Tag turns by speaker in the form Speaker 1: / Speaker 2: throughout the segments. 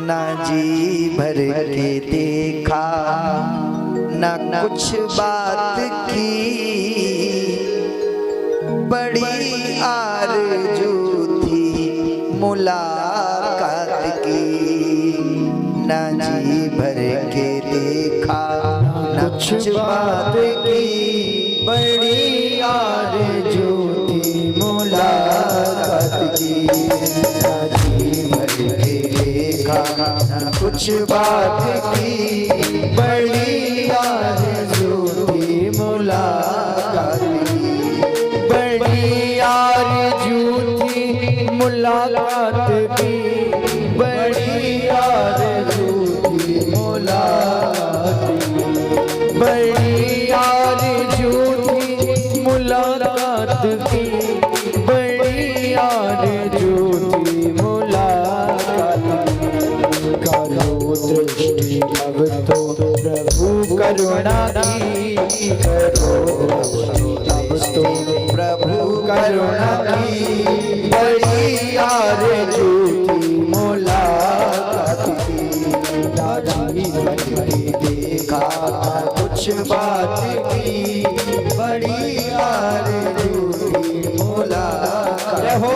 Speaker 1: ना जी भर के देखा, ना कुछ बात की, बड़ी आरज़ू थी मुलाकात की। ना जी भर के देखा, ना कुछ बात की, बड़ी आरज़ू थी मुलाकात की। ना जी भर के देखा, ना कुछ बात की, बड़ी आरज़ू थी मुलाकात की। बड़ी आरज़ू थी मुलाकात की, बड़ी आरज़ू थी मुलाकात की। बड़ी आरज़ू थी मुलाकात की, बड़ी आरज़ू थी मुलाकात की। करो दृष्टि अब तो प्रभु करुणा की, करो अब तो प्रभु करुणा की। बड़ी आरज़ू थी मुलाकात की। दादी देखा कुछ बात की, बड़ी आरज़ू थी मुलाकात हो।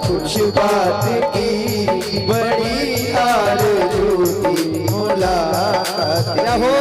Speaker 1: कुछ बात की, बड़ी आरज़ू थी मुलाकात हो।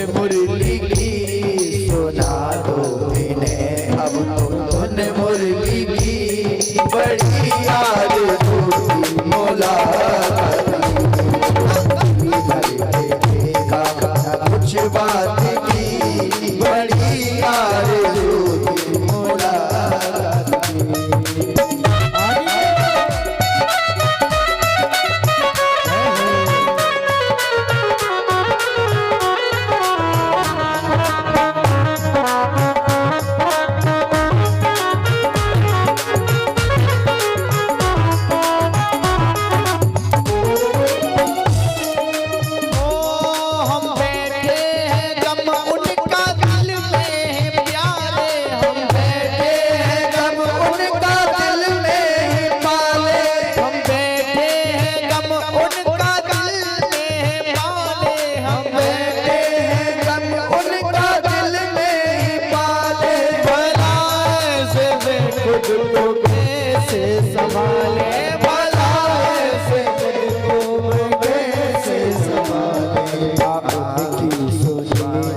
Speaker 1: मुरली की सुना दो इन्हें, अब धुन मुरली की, बड़ी आरज़ू थी मुलाकात की। देखा कुछ बात की, बड़ी आरज़ू थी मुलाकात की।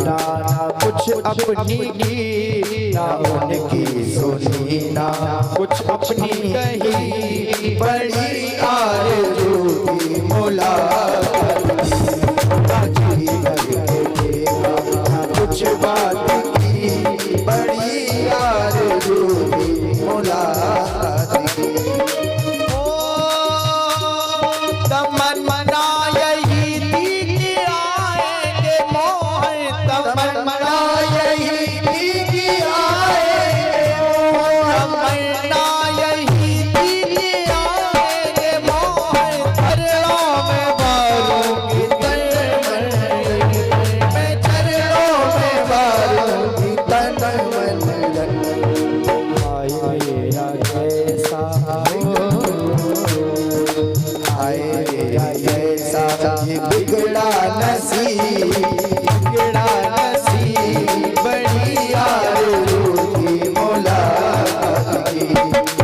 Speaker 1: ना कुछ अपनी की, ना उनकी सुनी ना कुछ अपनी कही, बड़ी आरज़ू थी मुलाकात की, ना कुछ बात की, बड़ी आरज़ू थी मुलाकात की।
Speaker 2: तमन्ना यही थी कि आएंगे मोहन, तमन्ना
Speaker 1: यही थी कि आएंगे मोहन,
Speaker 2: तमन्ना यही थी कि आएंगे मोहन, चरणों में बारूंगी
Speaker 1: मैं चरणों में बारूंगी तन मन धन।
Speaker 2: हाय मेरा कैसा
Speaker 1: आए ऐसा ये बिगड़ा नसीब, बिगड़ा नसीब, बड़ी आरज़ू थी मुलाकात की,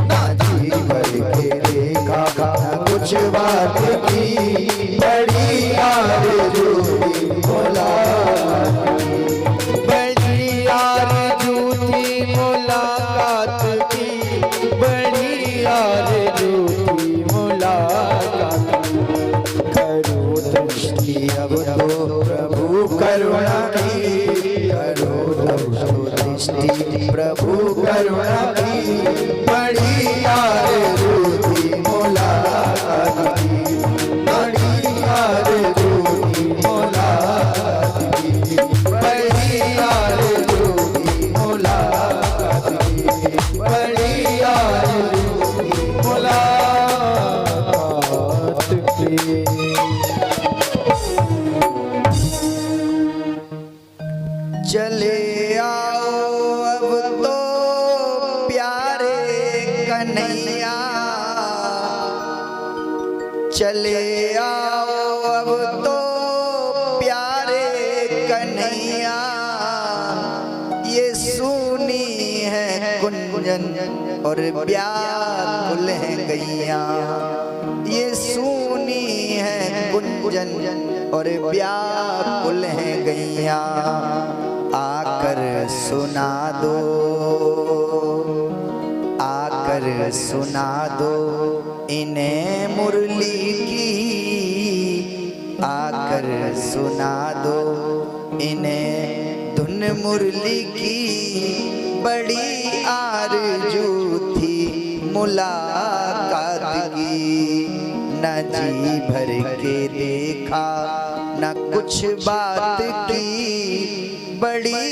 Speaker 1: ना जी भर के देखा ना कुछ बात की, बड़ी आरज़ू थी मुलाकात की,
Speaker 2: बड़ी आरज़ू थी मुलाकात की, बड़ी आरज़ू थी मुलाकात की। करो दृष्टि
Speaker 1: अब तो प्रभु करुणा की, करो दृष्टि प्रभु करुणा की, बड़ी आरज़ू थी मुलाकात की, बड़ी आरज़ू थी मुलाकात की, बड़ी आरज़ू थी मुलाकात की, बड़ी आरज़ू थी
Speaker 2: मुलाकात की।
Speaker 1: चले आओ अब तो प्यारे कन्हैया, चले आओ अब तो प्यारे कन्हैया, ये सुनी है कुंजन और व्याकुल है गैया, ये सुनी है कुंजन और व्याकुल है गैया, आकर सुना दो, आकर सुना दो इन्हें मुरली की, आकर सुना दो इन्हें धुन मुरली की, बड़ी आरज़ू थी मुलाकात की, न जी भर के देखा न कुछ बात की, बड़ी